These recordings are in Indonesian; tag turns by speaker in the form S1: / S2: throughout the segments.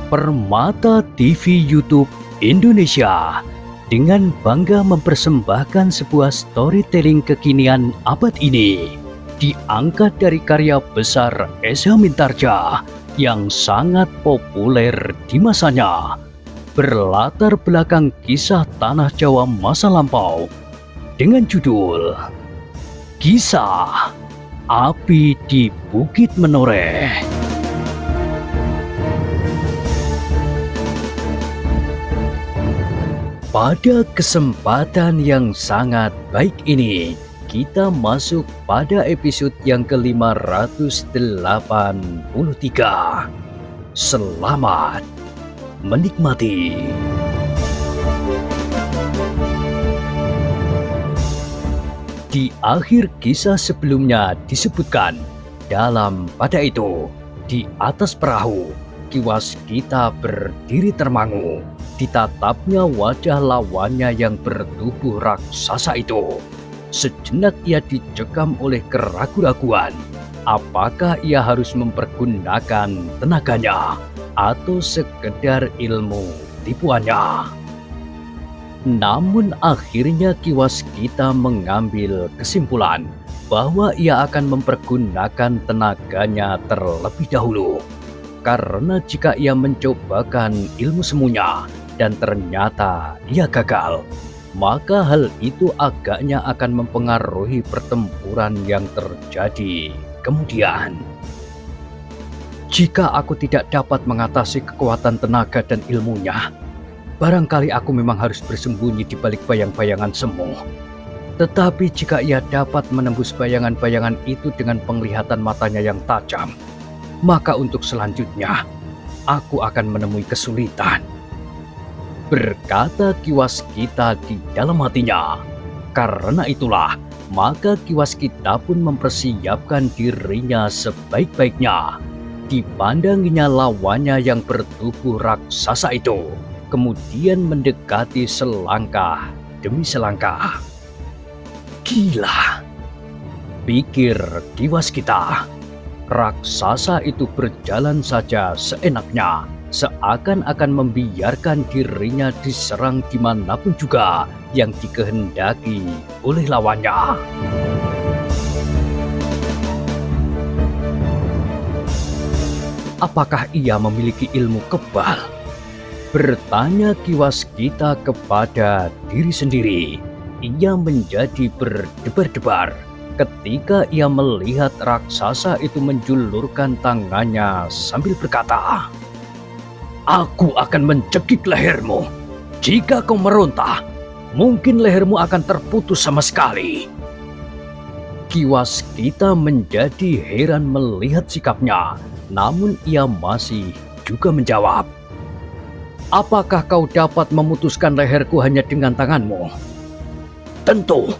S1: Permata TV YouTube Indonesia dengan bangga mempersembahkan sebuah storytelling kekinian abad ini, diangkat dari karya besar Esa Mintarja yang sangat populer di masanya, berlatar belakang kisah tanah Jawa masa lampau dengan judul Kisah Api di Bukit Menoreh. Pada kesempatan yang sangat baik ini, kita masuk pada episode yang ke-583. Selamat menikmati. Di akhir kisah sebelumnya disebutkan, pada itu, di atas perahu, kiwas kita berdiri termangu. Ditatapnya wajah lawannya yang bertubuh raksasa itu. Sejenak ia dicekam oleh keraguan-raguan. Apakah ia harus mempergunakan tenaganya atau sekedar ilmu tipuannya? Namun akhirnya kiwas kita mengambil kesimpulan bahwa ia akan mempergunakan tenaganya terlebih dahulu. Karena jika ia mencobakan ilmu semunya dan ternyata ia gagal, maka hal itu agaknya akan mempengaruhi pertempuran yang terjadi kemudian. Jika aku tidak dapat mengatasi kekuatan tenaga dan ilmunya, barangkali aku memang harus bersembunyi di balik bayang-bayangan semu. Tetapi jika ia dapat menembus bayangan-bayangan itu dengan penglihatan matanya yang tajam, maka untuk selanjutnya aku akan menemui kesulitan, berkata kiwas kita di dalam hatinya. Karena itulah, maka kiwas kita pun mempersiapkan dirinya sebaik-baiknya. Dipandanginya lawannya yang bertubuh raksasa itu, kemudian mendekati selangkah demi selangkah. Gila, pikir kiwas kita. Raksasa itu berjalan saja seenaknya, seakan-akan membiarkan dirinya diserang dimanapun juga yang dikehendaki oleh lawannya. Apakah ia memiliki ilmu kebal? Bertanya kiwas kita kepada diri sendiri. Ia menjadi berdebar-debar ketika ia melihat raksasa itu menjulurkan tangannya sambil berkata, "Aku akan mencekik lehermu. Jika kau meronta, mungkin lehermu akan terputus sama sekali." Kiwas kita menjadi heran melihat sikapnya, namun ia masih juga menjawab, "Apakah kau dapat memutuskan leherku hanya dengan tanganmu?" "Tentu.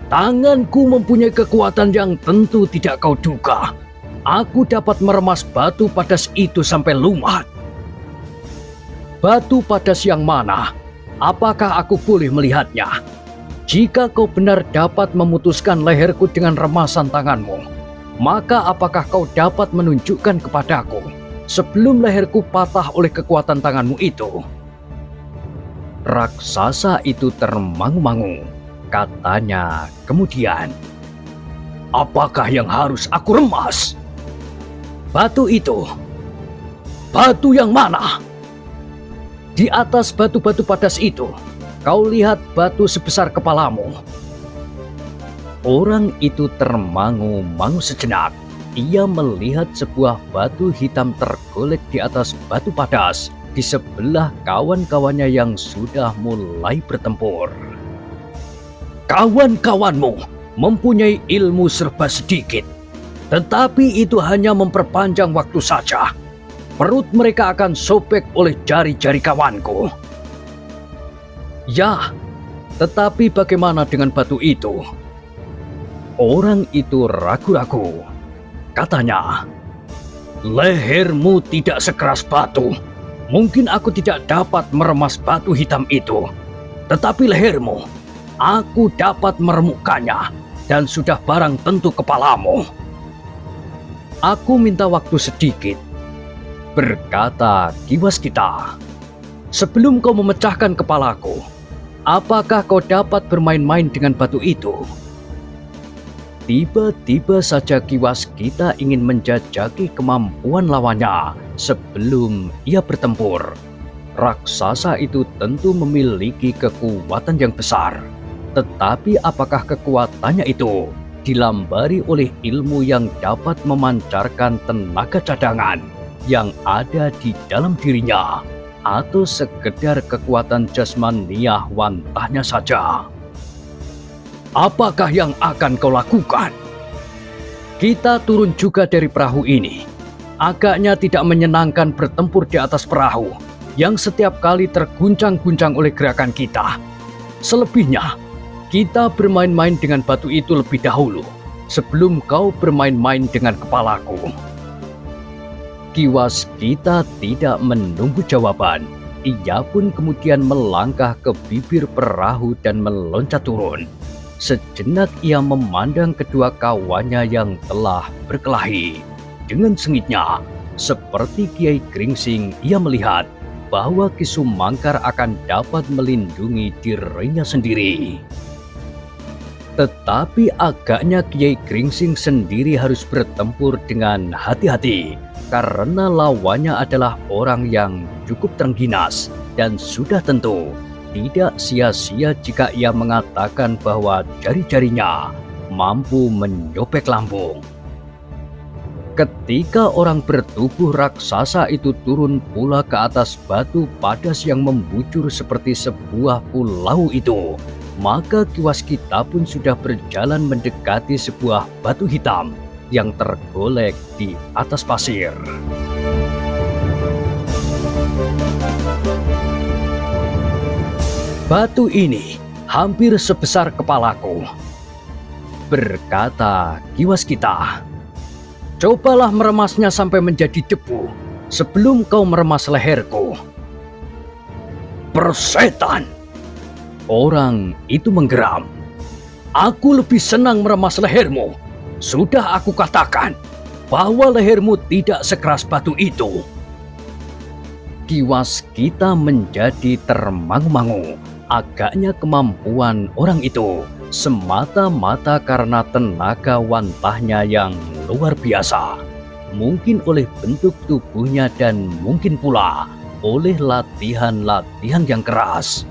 S1: Tanganku mempunyai kekuatan yang tentu tidak kau duga. Aku dapat meremas batu padas itu sampai lumat." "Batu padas yang mana? Apakah aku boleh melihatnya? Jika kau benar dapat memutuskan leherku dengan remasan tanganmu, maka apakah kau dapat menunjukkan kepadaku sebelum leherku patah oleh kekuatan tanganmu itu?" Raksasa itu termangu-mangu. Katanya kemudian, "Apakah yang harus aku remas?" "Batu itu." "Batu yang mana?" "Di atas batu-batu padas itu, kau lihat batu sebesar kepalamu." Orang itu termangu-mangu sejenak. Ia melihat sebuah batu hitam tergolek di atas batu padas di sebelah kawan-kawannya yang sudah mulai bertempur. "Kawan-kawanmu mempunyai ilmu serba sedikit, tetapi itu hanya memperpanjang waktu saja. Perut mereka akan sobek oleh jari-jari kawanku." "Ya, tetapi bagaimana dengan batu itu?" Orang itu ragu-ragu. Katanya, "Lehermu tidak sekeras batu. Mungkin aku tidak dapat meremas batu hitam itu. Tetapi lehermu, aku dapat meremukkannya, dan sudah barang tentu kepalamu." "Aku minta waktu sedikit." Berkata Kiwaskita, "Sebelum kau memecahkan kepalaku, apakah kau dapat bermain-main dengan batu itu?" Tiba-tiba saja Kiwaskita ingin menjajaki kemampuan lawannya sebelum ia bertempur. Raksasa itu tentu memiliki kekuatan yang besar. Tetapi apakah kekuatannya itu dilambari oleh ilmu yang dapat memancarkan tenaga cadangan yang ada di dalam dirinya, atau sekedar kekuatan jasmaniah wantahnya saja? Apakah yang akan kau lakukan? Kita turun juga dari perahu ini. Agaknya tidak menyenangkan bertempur di atas perahu yang setiap kali terguncang-guncang oleh gerakan kita. Selebihnya, kita bermain-main dengan batu itu lebih dahulu sebelum kau bermain-main dengan kepalaku." Kiwaskita tidak menunggu jawaban. Ia pun kemudian melangkah ke bibir perahu dan meloncat turun. Sejenak ia memandang kedua kawannya yang telah berkelahi. Dengan sengitnya, seperti Kiai Gringsing, ia melihat bahwa Ki Sumangkar akan dapat melindungi dirinya sendiri. Tetapi agaknya Kiai Gringsing sendiri harus bertempur dengan hati-hati, karena lawannya adalah orang yang cukup terengginas, dan sudah tentu tidak sia-sia jika ia mengatakan bahwa jari-jarinya mampu menyobek lambung. Ketika orang bertubuh raksasa itu turun pula ke atas batu padas yang membujur seperti sebuah pulau itu, maka Kiwaskita pun sudah berjalan mendekati sebuah batu hitam yang tergolek di atas pasir. "Batu ini hampir sebesar kepalaku," berkata Kiwaskita. "Cobalah meremasnya sampai menjadi debu sebelum kau meremas leherku." "Persetan!" orang itu menggeram. "Aku lebih senang meremas lehermu. Sudah aku katakan bahwa lehermu tidak sekeras batu itu." Kiwaskita menjadi termangu-mangu. Agaknya kemampuan orang itu semata-mata karena tenaga wantahnya yang luar biasa. Mungkin oleh bentuk tubuhnya dan mungkin pula oleh latihan-latihan yang keras.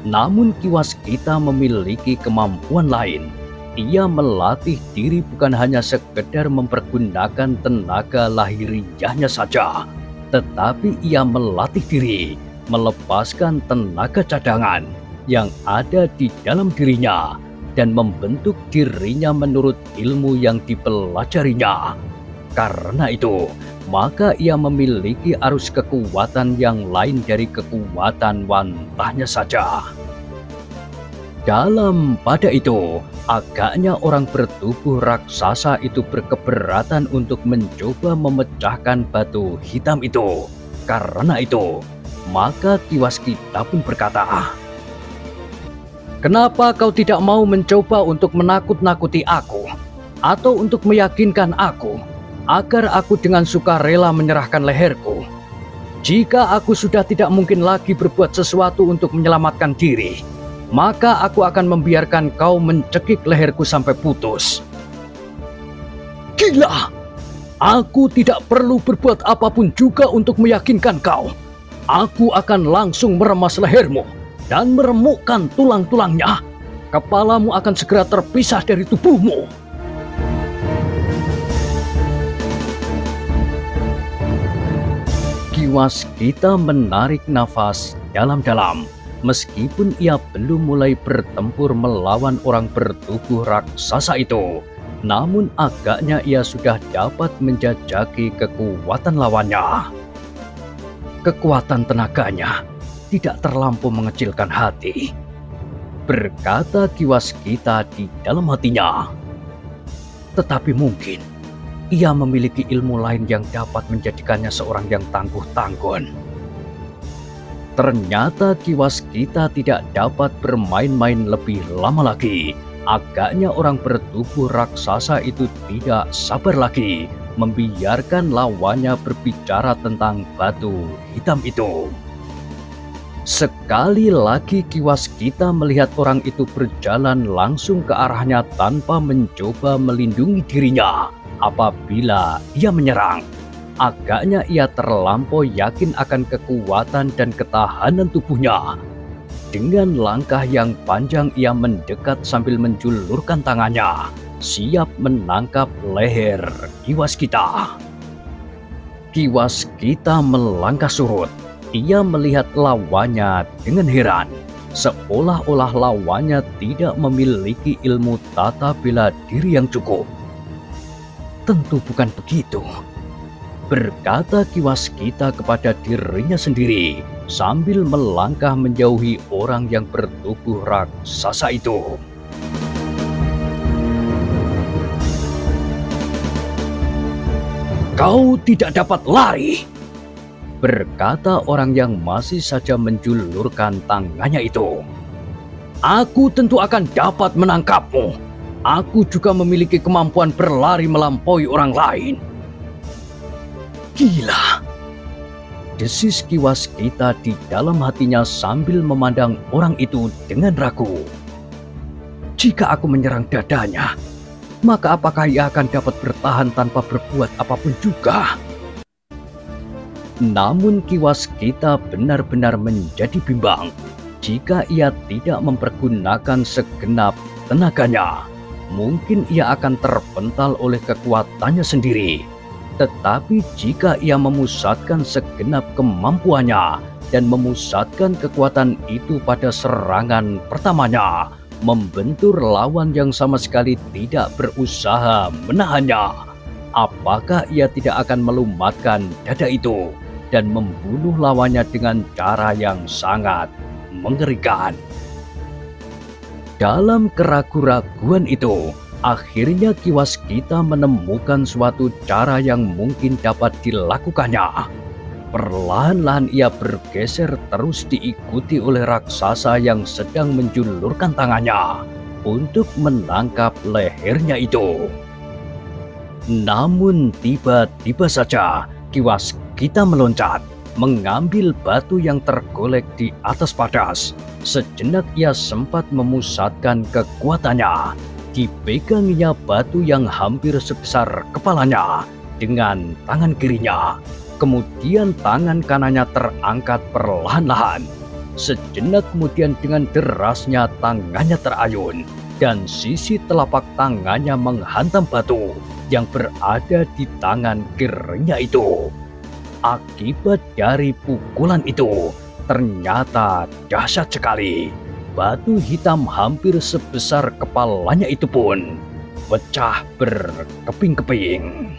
S1: Namun Kiwaskita memiliki kemampuan lain. Ia melatih diri bukan hanya sekedar mempergunakan tenaga lahiriahnya saja, tetapi ia melatih diri melepaskan tenaga cadangan yang ada di dalam dirinya dan membentuk dirinya menurut ilmu yang dipelajarinya. Karena itu, maka ia memiliki arus kekuatan yang lain dari kekuatan wantahnya saja. Pada itu, agaknya orang bertubuh raksasa itu berkeberatan untuk mencoba memecahkan batu hitam itu. Karena itu, maka Kiwaskita pun berkata, "Kenapa kau tidak mau mencoba untuk menakut-nakuti aku, atau untuk meyakinkan aku agar aku dengan sukarela menyerahkan leherku? Jika aku sudah tidak mungkin lagi berbuat sesuatu untuk menyelamatkan diri, maka aku akan membiarkan kau mencekik leherku sampai putus." "Gila! Aku tidak perlu berbuat apapun juga untuk meyakinkan kau. Aku akan langsung meremas lehermu dan meremukkan tulang-tulangnya. Kepalamu akan segera terpisah dari tubuhmu." Kiwaskita menarik nafas dalam-dalam. Meskipun ia belum mulai bertempur melawan orang bertubuh raksasa itu, namun agaknya ia sudah dapat menjajaki kekuatan lawannya. Kekuatan tenaganya tidak terlampau mengecilkan hati, berkata Kiwaskita di dalam hatinya. Tetapi mungkin ia memiliki ilmu lain yang dapat menjadikannya seorang yang tangguh-tanggun. Ternyata Kiwaskita tidak dapat bermain-main lebih lama lagi. Agaknya orang bertubuh raksasa itu tidak sabar lagi membiarkan lawannya berbicara tentang batu hitam itu. Sekali lagi Kiwaskita melihat orang itu berjalan langsung ke arahnya tanpa mencoba melindungi dirinya apabila ia menyerang. Agaknya ia terlampau yakin akan kekuatan dan ketahanan tubuhnya. Dengan langkah yang panjang ia mendekat sambil menjulurkan tangannya, siap menangkap leher Kiwaskita. Kiwaskita melangkah surut. Ia melihat lawannya dengan heran, seolah-olah lawannya tidak memiliki ilmu tata bela diri yang cukup. Tentu bukan begitu, berkata Kiwaskita kepada dirinya sendiri sambil melangkah menjauhi orang yang bertubuh raksasa itu. Kau tidak dapat lari, berkata orang yang masih saja menjulurkan tangannya itu. Aku tentu akan dapat menangkapmu. Aku juga memiliki kemampuan berlari melampaui orang lain. Gila, desis Kiwaskita di dalam hatinya sambil memandang orang itu dengan ragu. Jika aku menyerang dadanya, maka apakah ia akan dapat bertahan tanpa berbuat apapun juga? Namun Kiwaskita benar-benar menjadi bimbang. Jika ia tidak mempergunakan segenap tenaganya, mungkin ia akan terpental oleh kekuatannya sendiri. Tetapi jika ia memusatkan segenap kemampuannya dan memusatkan kekuatan itu pada serangan pertamanya, membentur lawan yang sama sekali tidak berusaha menahannya, apakah ia tidak akan melumatkan dada itu dan membunuh lawannya dengan cara yang sangat mengerikan? Dalam keraguan-raguan itu, akhirnya Kiwaskita menemukan suatu cara yang mungkin dapat dilakukannya. Perlahan-lahan ia bergeser terus diikuti oleh raksasa yang sedang menjulurkan tangannya untuk menangkap lehernya itu. Namun tiba-tiba saja Kiwaskita meloncat, mengambil batu yang tergolek di atas padas. Sejenak ia sempat memusatkan kekuatannya. Dipeganginya batu yang hampir sebesar kepalanya dengan tangan kirinya. Kemudian tangan kanannya terangkat perlahan-lahan. Sejenak kemudian dengan derasnya tangannya terayun dan sisi telapak tangannya menghantam batu yang berada di tangan kirinya itu. Akibat dari pukulan itu ternyata dahsyat sekali. Batu hitam hampir sebesar kepalanya itu pun pecah berkeping-keping.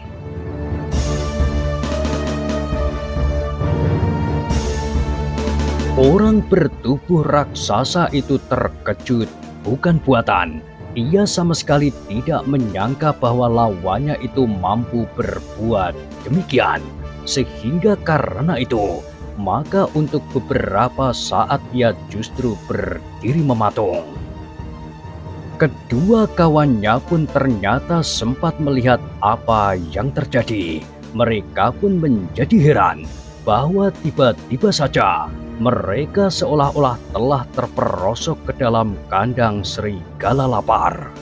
S1: Orang bertubuh raksasa itu terkejut bukan buatan. Ia sama sekali tidak menyangka bahwa lawannya itu mampu berbuat demikian. Sehingga karena itu, maka untuk beberapa saat ia justru berdiri mematung. Kedua kawannya pun ternyata sempat melihat apa yang terjadi. Mereka pun menjadi heran bahwa tiba-tiba saja mereka seolah-olah telah terperosok ke dalam kandang serigala lapar.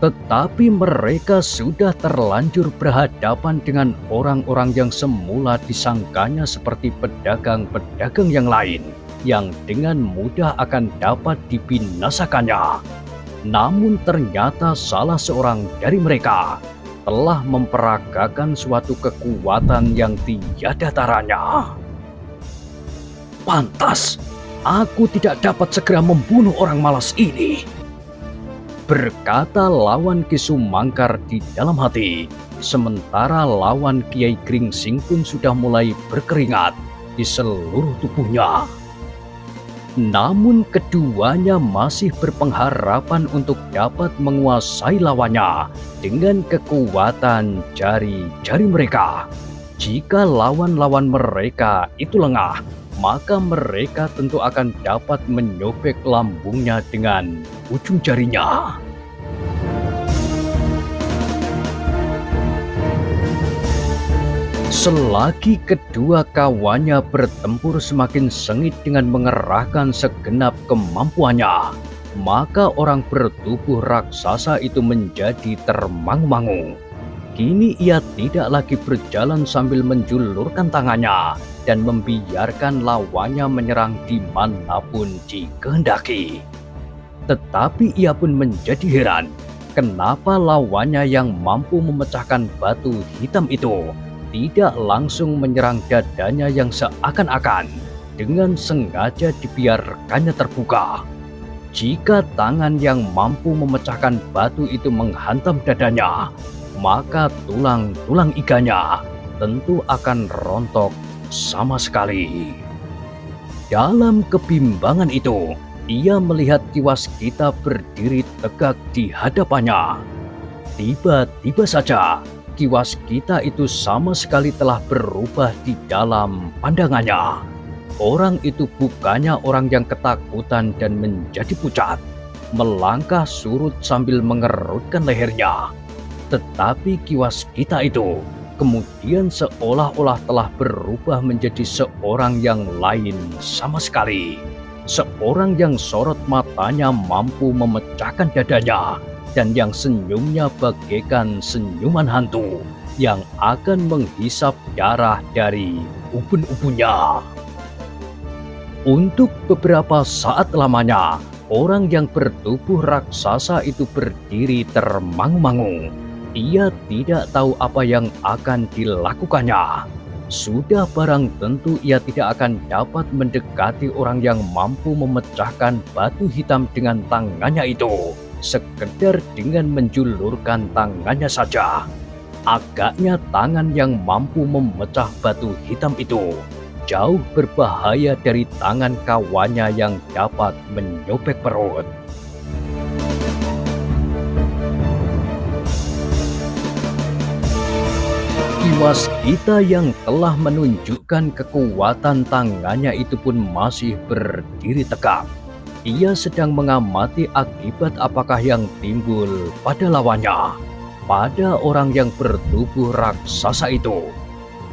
S1: Tetapi mereka sudah terlanjur berhadapan dengan orang-orang yang semula disangkanya seperti pedagang-pedagang yang lain, yang dengan mudah akan dapat dibinasakannya. Namun ternyata salah seorang dari mereka telah memperagakan suatu kekuatan yang tiada taranya. Pantas, aku tidak dapat segera membunuh orang malas ini, berkata lawan Ki Sumangkar di dalam hati. Sementara lawan Kiai Gringsing pun sudah mulai berkeringat di seluruh tubuhnya. Namun keduanya masih berpengharapan untuk dapat menguasai lawannya dengan kekuatan jari-jari mereka. Jika lawan-lawan mereka itu lengah, maka mereka tentu akan dapat menyobek lambungnya dengan ujung jarinya. Selagi kedua kawannya bertempur semakin sengit dengan mengerahkan segenap kemampuannya, maka orang bertubuh raksasa itu menjadi termangu-mangu. Kini ia tidak lagi berjalan sambil menjulurkan tangannya dan membiarkan lawannya menyerang dimanapun dikehendaki. Tetapi ia pun menjadi heran, kenapa lawannya yang mampu memecahkan batu hitam itu tidak langsung menyerang dadanya yang seakan-akan dengan sengaja dibiarkannya terbuka. Jika tangan yang mampu memecahkan batu itu menghantam dadanya, maka tulang-tulang iganya tentu akan rontok sama sekali. Dalam kebimbangan itu, ia melihat Kiwaskita berdiri tegak di hadapannya. Tiba-tiba saja, Kiwaskita itu sama sekali telah berubah di dalam pandangannya. Orang itu bukannya orang yang ketakutan dan menjadi pucat, melangkah surut sambil mengerutkan lehernya. Tetapi Kiwaskita itu kemudian seolah-olah telah berubah menjadi seorang yang lain sama sekali. Seorang yang sorot matanya mampu memecahkan dadanya, dan yang senyumnya bagaikan senyuman hantu yang akan menghisap darah dari ubun-ubunnya. Untuk beberapa saat lamanya, orang yang bertubuh raksasa itu berdiri termangu-mangu. Ia tidak tahu apa yang akan dilakukannya. Sudah barang tentu ia tidak akan dapat mendekati orang yang mampu memecahkan batu hitam dengan tangannya itu, sekedar dengan menjulurkan tangannya saja. Agaknya tangan yang mampu memecah batu hitam itu jauh berbahaya dari tangan kawannya yang dapat menyobek perut. Kiwaskita yang telah menunjukkan kekuatan tangannya itu pun masih berdiri tegak. Ia sedang mengamati akibat apakah yang timbul pada lawannya, pada orang yang bertubuh raksasa itu.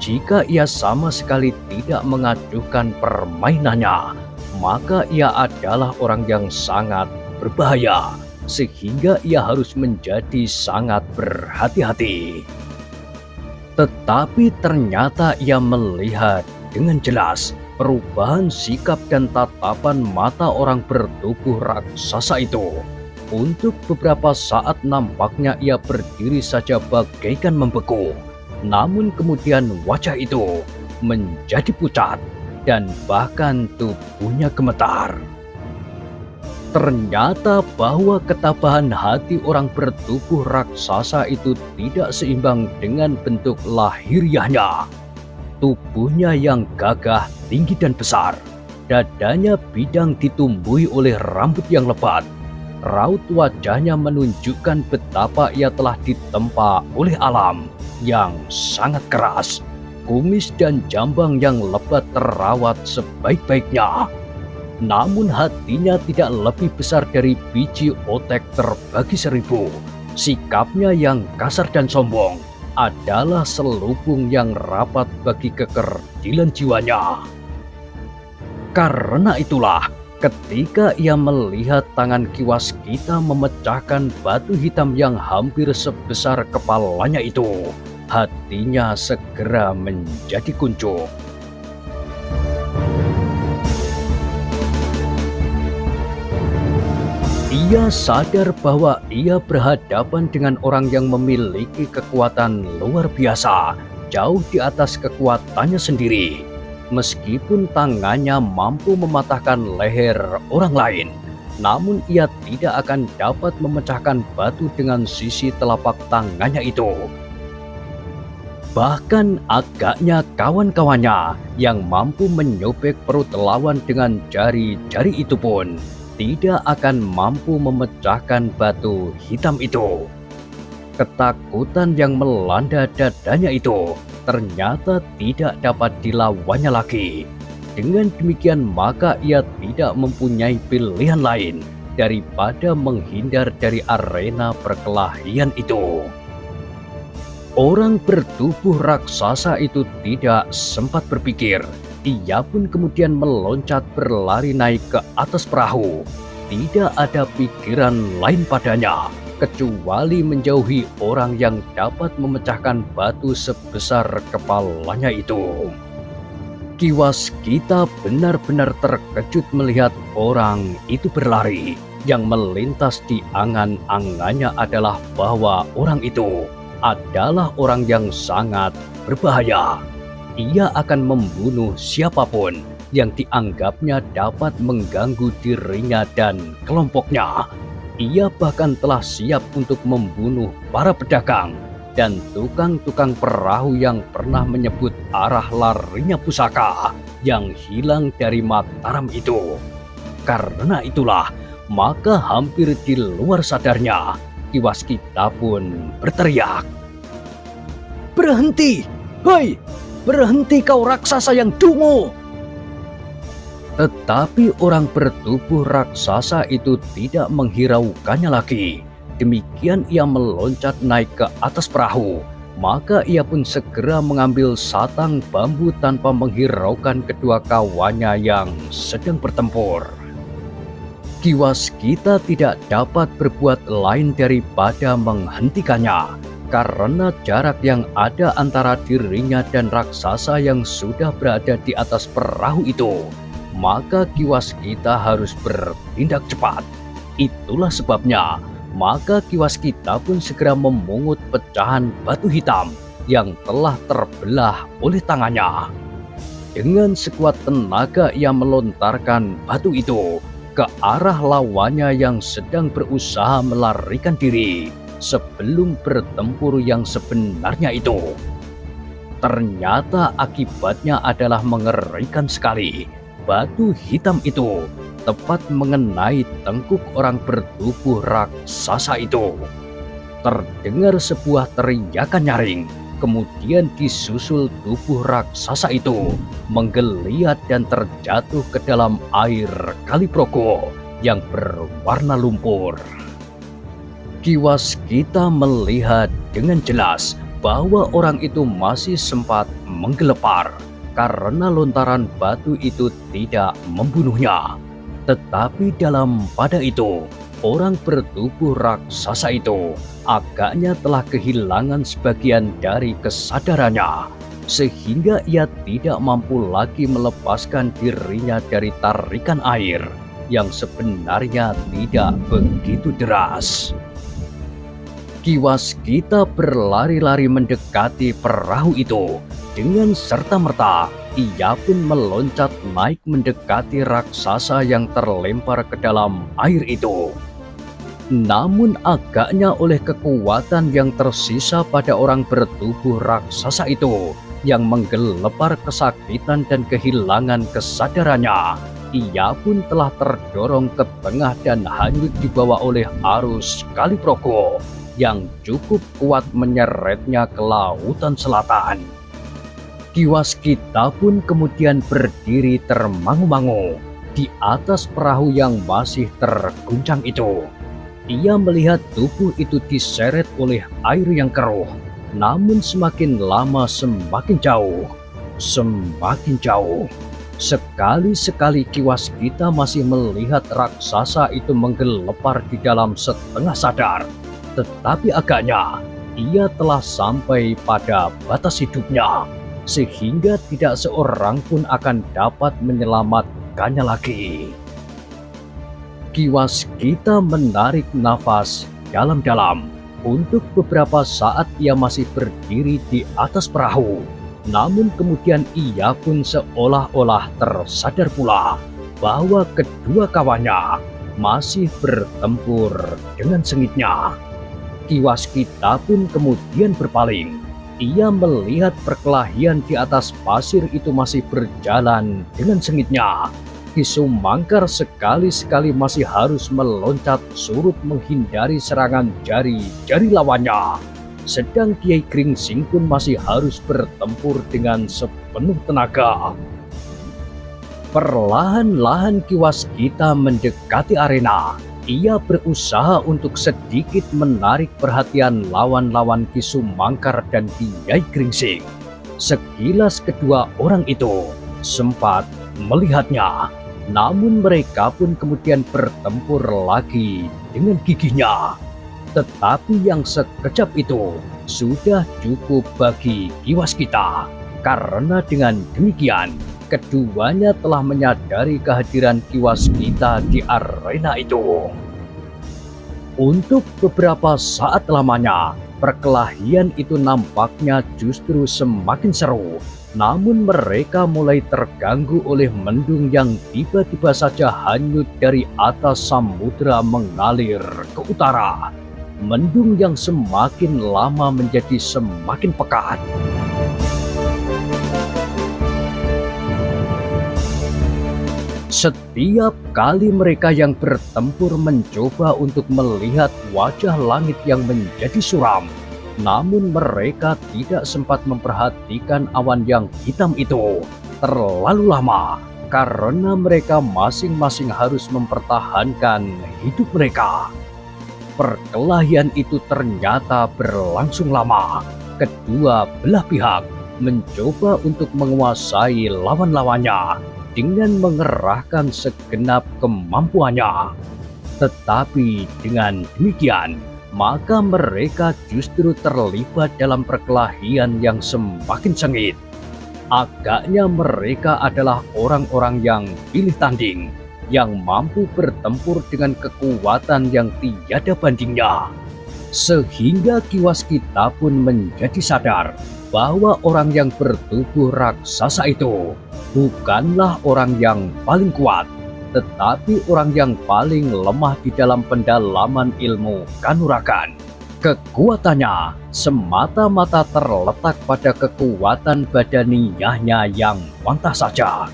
S1: Jika ia sama sekali tidak mengacuhkan permainannya, maka ia adalah orang yang sangat berbahaya, sehingga ia harus menjadi sangat berhati-hati. Tetapi ternyata ia melihat dengan jelas perubahan sikap dan tatapan mata orang bertubuh raksasa itu. Untuk beberapa saat nampaknya ia berdiri saja bagaikan membeku. Namun kemudian wajah itu menjadi pucat dan bahkan tubuhnya gemetar. Ternyata bahwa ketabahan hati orang bertubuh raksasa itu tidak seimbang dengan bentuk lahiriahnya. Tubuhnya yang gagah, tinggi dan besar, dadanya bidang ditumbuhi oleh rambut yang lebat. Raut wajahnya menunjukkan betapa ia telah ditempa oleh alam yang sangat keras. Kumis dan jambang yang lebat terawat sebaik-baiknya. Namun hatinya tidak lebih besar dari biji otek terbagi 1000. Sikapnya yang kasar dan sombong adalah selubung yang rapat bagi kekerdilan jiwanya. Karena itulah, ketika ia melihat tangan Kiwaskita memecahkan batu hitam yang hampir sebesar kepalanya itu, hatinya segera menjadi kuncup. Ia sadar bahwa ia berhadapan dengan orang yang memiliki kekuatan luar biasa, jauh di atas kekuatannya sendiri. Meskipun tangannya mampu mematahkan leher orang lain, namun ia tidak akan dapat memecahkan batu dengan sisi telapak tangannya itu. Bahkan agaknya kawan-kawannya yang mampu menyobek perut lawan dengan jari-jari itu pun tidak akan mampu memecahkan batu hitam itu. Ketakutan yang melanda dadanya itu ternyata tidak dapat dilawannya lagi. Dengan demikian maka ia tidak mempunyai pilihan lain daripada menghindar dari arena perkelahian itu. Orang bertubuh raksasa itu tidak sempat berpikir. Ia pun kemudian meloncat berlari naik ke atas perahu. Tidak ada pikiran lain padanya kecuali menjauhi orang yang dapat memecahkan batu sebesar kepalanya itu. Ki Waskita benar-benar terkejut melihat orang itu berlari. Yang melintas di angan-angannya adalah bahwa orang itu adalah orang yang sangat berbahaya. Ia akan membunuh siapapun yang dianggapnya dapat mengganggu dirinya dan kelompoknya. Ia bahkan telah siap untuk membunuh para pedagang dan tukang-tukang perahu yang pernah menyebut arah larinya pusaka yang hilang dari Mataram itu. Karena itulah, maka hampir di luar sadarnya, Ki Waskita pun berteriak, "Berhenti! Hei! Berhenti kau raksasa yang dungu!" Tetapi orang bertubuh raksasa itu tidak menghiraukannya lagi. Demikian ia meloncat naik ke atas perahu. Maka ia pun segera mengambil satang bambu tanpa menghiraukan kedua kawannya yang sedang bertempur. Ki Waskita tidak dapat berbuat lain daripada menghentikannya. Karena jarak yang ada antara dirinya dan raksasa yang sudah berada di atas perahu itu, maka Ki Waskita harus bertindak cepat. Itulah sebabnya, maka Ki Waskita pun segera memungut pecahan batu hitam yang telah terbelah oleh tangannya. Dengan sekuat tenaga ia melontarkan batu itu ke arah lawannya yang sedang berusaha melarikan diri sebelum bertempur yang sebenarnya itu. Ternyata akibatnya adalah mengerikan sekali. Batu hitam itu tepat mengenai tengkuk orang bertubuh raksasa itu. Terdengar sebuah teriakan nyaring, kemudian disusul tubuh raksasa itu menggeliat dan terjatuh ke dalam air Kali Progo yang berwarna lumpur. Ki Waskita melihat dengan jelas bahwa orang itu masih sempat menggelepar karena lontaran batu itu tidak membunuhnya. Tetapi dalam pada itu, orang bertubuh raksasa itu agaknya telah kehilangan sebagian dari kesadarannya, sehingga ia tidak mampu lagi melepaskan dirinya dari tarikan air yang sebenarnya tidak begitu deras. Ki Waskita berlari-lari mendekati perahu itu. Dengan serta-merta, ia pun meloncat naik mendekati raksasa yang terlempar ke dalam air itu. Namun agaknya oleh kekuatan yang tersisa pada orang bertubuh raksasa itu yang menggelepar kesakitan dan kehilangan kesadarannya, ia pun telah terdorong ke tengah dan hanyut dibawa oleh arus Kali Progo yang cukup kuat menyeretnya ke lautan selatan. Ki Waskita pun kemudian berdiri termangu-mangu di atas perahu yang masih terguncang itu. Ia melihat tubuh itu diseret oleh air yang keruh, namun semakin lama semakin jauh, semakin jauh. Sekali-sekali Ki Waskita masih melihat raksasa itu menggelepar di dalam setengah sadar. Tetapi agaknya ia telah sampai pada batas hidupnya, sehingga tidak seorang pun akan dapat menyelamatkannya lagi. Ki Waskita menarik nafas dalam-dalam. Untuk beberapa saat ia masih berdiri di atas perahu. Namun kemudian ia pun seolah-olah tersadar pula bahwa kedua kawannya masih bertempur dengan sengitnya. Ki Waskita pun kemudian berpaling. Ia melihat perkelahian di atas pasir itu masih berjalan dengan sengitnya. Ki Sumangkar sekali-sekali masih harus meloncat surut menghindari serangan jari-jari lawannya. Sedang Kiai Gringsing pun masih harus bertempur dengan sepenuh tenaga. Perlahan-lahan Ki Waskita mendekati arena. Ia berusaha untuk sedikit menarik perhatian lawan-lawan Ki Sumangkar dan Kiai Gringsing. Sekilas kedua orang itu sempat melihatnya, namun mereka pun kemudian bertempur lagi dengan gigihnya. Tetapi yang sekejap itu sudah cukup bagi Ki Waskita, karena dengan demikian keduanya telah menyadari kehadiran Ki Waskita di arena itu. Untuk beberapa saat lamanya, perkelahian itu nampaknya justru semakin seru. Namun mereka mulai terganggu oleh mendung yang tiba-tiba saja hanyut dari atas samudera mengalir ke utara. Mendung yang semakin lama menjadi semakin pekat. Setiap kali mereka yang bertempur mencoba untuk melihat wajah langit yang menjadi suram, namun mereka tidak sempat memperhatikan awan yang hitam itu terlalu lama, karena mereka masing-masing harus mempertahankan hidup mereka. Perkelahian itu ternyata berlangsung lama. Kedua belah pihak mencoba untuk menguasai lawan-lawannya dengan mengerahkan segenap kemampuannya. Tetapi dengan demikian, maka mereka justru terlibat dalam perkelahian yang semakin sengit. Agaknya mereka adalah orang-orang yang pilih tanding, yang mampu bertempur dengan kekuatan yang tiada bandingnya. Sehingga Ki Waskita pun menjadi sadar bahwa orang yang bertubuh raksasa itu bukanlah orang yang paling kuat, tetapi orang yang paling lemah di dalam pendalaman ilmu kanuragan. Kekuatannya semata-mata terletak pada kekuatan badaniyahnya yang mantap saja.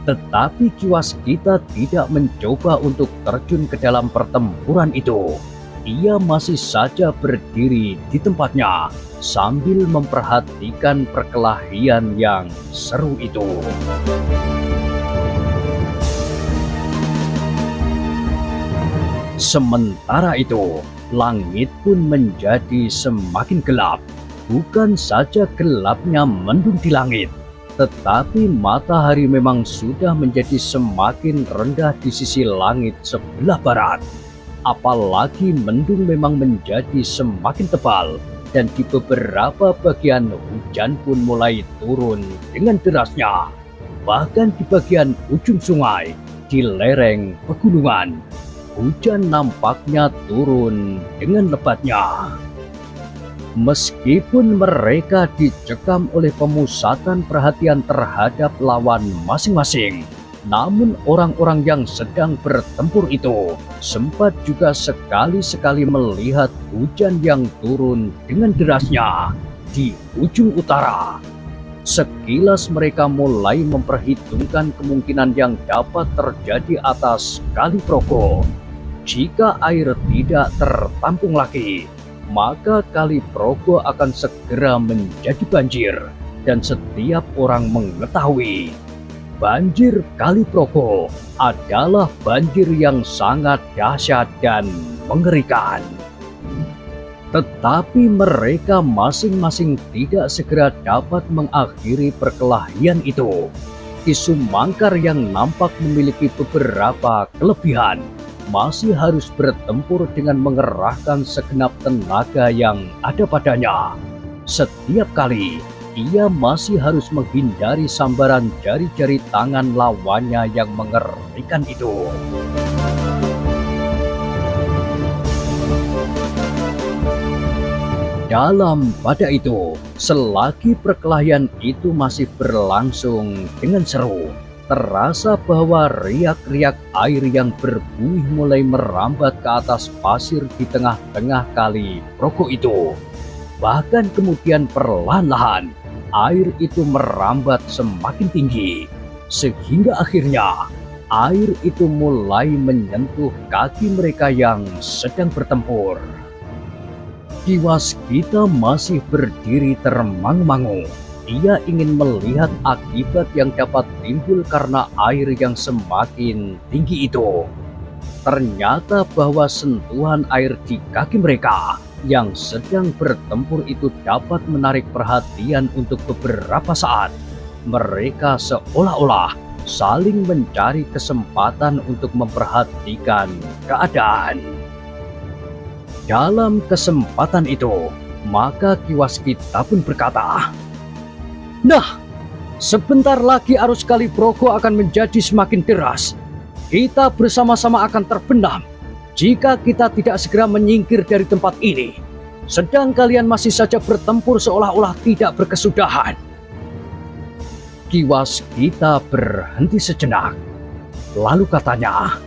S1: Tetapi Ki Waskita tidak mencoba untuk terjun ke dalam pertempuran itu. Ia masih saja berdiri di tempatnya sambil memperhatikan perkelahian yang seru itu. Sementara itu, langit pun menjadi semakin gelap. Bukan saja gelapnya mendung di langit, tetapi matahari memang sudah menjadi semakin rendah di sisi langit sebelah barat. Apalagi mendung memang menjadi semakin tebal, dan di beberapa bagian hujan pun mulai turun dengan derasnya. Bahkan di bagian ujung sungai, di lereng pegunungan, hujan nampaknya turun dengan lebatnya. Meskipun mereka dicekam oleh pemusatan perhatian terhadap lawan masing-masing, namun orang-orang yang sedang bertempur itu sempat juga sekali-sekali melihat hujan yang turun dengan derasnya di ujung utara. Sekilas mereka mulai memperhitungkan kemungkinan yang dapat terjadi atas Kali Progo. Jika air tidak tertampung lagi, maka Kali Progo akan segera menjadi banjir, dan setiap orang mengetahui banjir Kali Progo adalah banjir yang sangat dahsyat dan mengerikan. Tetapi mereka masing-masing tidak segera dapat mengakhiri perkelahian itu. Ki Sumangkar yang nampak memiliki beberapa kelebihan masih harus bertempur dengan mengerahkan segenap tenaga yang ada padanya. Setiap kali, ia masih harus menghindari sambaran jari-jari tangan lawannya yang mengerikan itu. Dalam pada itu, selagi perkelahian itu masih berlangsung dengan seru, terasa bahwa riak-riak air yang berbuih mulai merambat ke atas pasir di tengah-tengah Kali Progo itu. Bahkan kemudian perlahan-lahan air itu merambat semakin tinggi, sehingga akhirnya air itu mulai menyentuh kaki mereka yang sedang bertempur. Ki Waskita masih berdiri termangu-mangu. Ia ingin melihat akibat yang dapat timbul karena air yang semakin tinggi itu. Ternyata bahwa sentuhan air di kaki mereka yang sedang bertempur itu dapat menarik perhatian untuk beberapa saat. Mereka seolah-olah saling mencari kesempatan untuk memperhatikan keadaan. Dalam kesempatan itu, maka Kiwaskita pun berkata, "Nah, sebentar lagi arus Kali Progo akan menjadi semakin deras. Kita bersama-sama akan terbenam jika kita tidak segera menyingkir dari tempat ini. Sedang kalian masih saja bertempur seolah-olah tidak berkesudahan." Kiwaskita berhenti sejenak. Lalu katanya,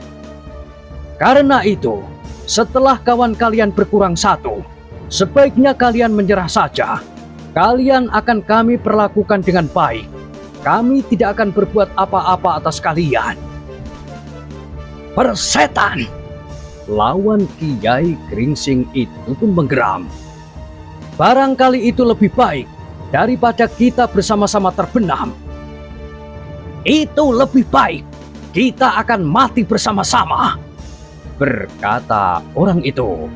S1: "Karena itu, setelah kawan kalian berkurang satu, sebaiknya kalian menyerah saja. Kalian akan kami perlakukan dengan baik. Kami tidak akan berbuat apa-apa atas kalian." "Persetan!" Lawan Kiai Gringsing itu pun menggeram. "Barangkali itu lebih baik daripada kita bersama-sama terbenam." "Itu lebih baik. Kita akan mati bersama-sama," berkata orang itu.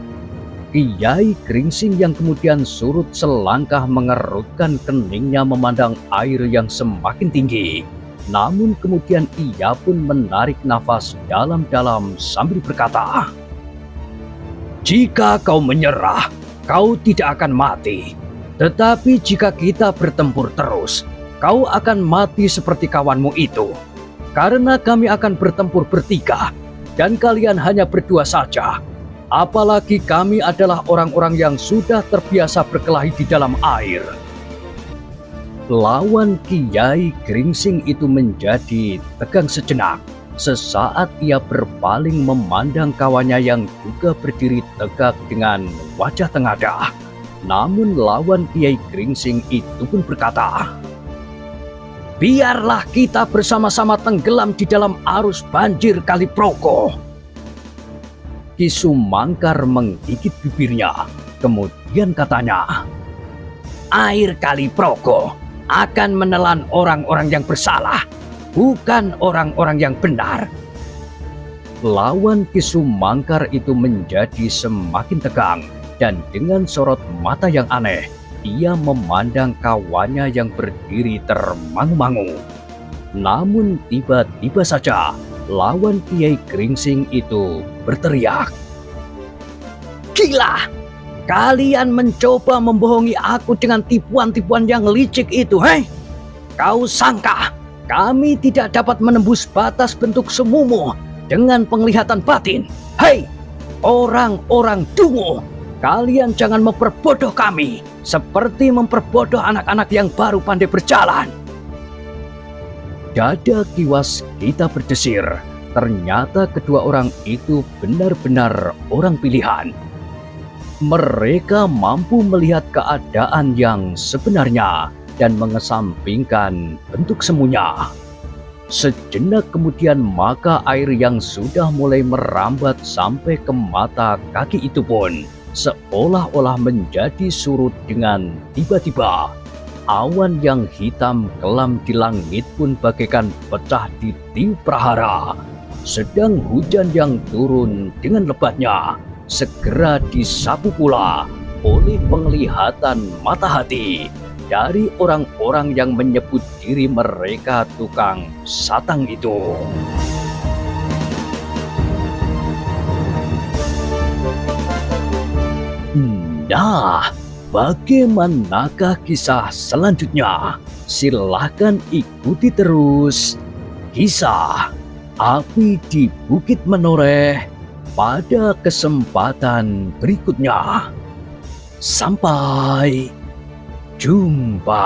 S1: Kiai Gringsing yang kemudian surut selangkah mengerutkan keningnya memandang air yang semakin tinggi. Namun kemudian ia pun menarik nafas dalam-dalam sambil berkata, "Jika kau menyerah, kau tidak akan mati. Tetapi jika kita bertempur terus, kau akan mati seperti kawanmu itu. Karena kami akan bertempur bertiga, dan kalian hanya berdua saja. Apalagi kami adalah orang-orang yang sudah terbiasa berkelahi di dalam air." Lawan Kiai Gringsing itu menjadi tegang sejenak. Sesaat ia berpaling memandang kawannya yang juga berdiri tegak dengan wajah tengadah. Namun lawan Kiai Gringsing itu pun berkata, "Biarlah kita bersama-sama tenggelam di dalam arus banjir Kali Progo." Ki Sumangkar menggigit bibirnya, kemudian katanya, "Air Kali Progo akan menelan orang-orang yang bersalah, bukan orang-orang yang benar." Lawan Ki Sumangkar itu menjadi semakin tegang, dan dengan sorot mata yang aneh, ia memandang kawannya yang berdiri termangu-mangu. Namun tiba-tiba saja, lawan Kiai Gringsing itu berteriak, "Gila! Kalian mencoba membohongi aku dengan tipuan-tipuan yang licik itu, hei? Kau sangka kami tidak dapat menembus batas bentuk semumu dengan penglihatan batin? Hei, orang-orang dungu! Kalian jangan memperbodoh kami seperti memperbodoh anak-anak yang baru pandai berjalan." Dada Kiwaskita berdesir. Ternyata kedua orang itu benar-benar orang pilihan. Mereka mampu melihat keadaan yang sebenarnya dan mengesampingkan bentuk semuanya. Sejenak kemudian maka air yang sudah mulai merambat sampai ke mata kaki itu pun seolah-olah menjadi surut dengan tiba-tiba. Awan yang hitam kelam di langit pun bagaikan pecah di tiup prahara. Sedang hujan yang turun dengan lebatnya segera disapu pula oleh penglihatan mata hati dari orang-orang yang menyebut diri mereka tukang satang itu. Nah, bagaimanakah kisah selanjutnya? Silahkan ikuti terus kisah Api di Bukit Menoreh pada kesempatan berikutnya. Sampai jumpa.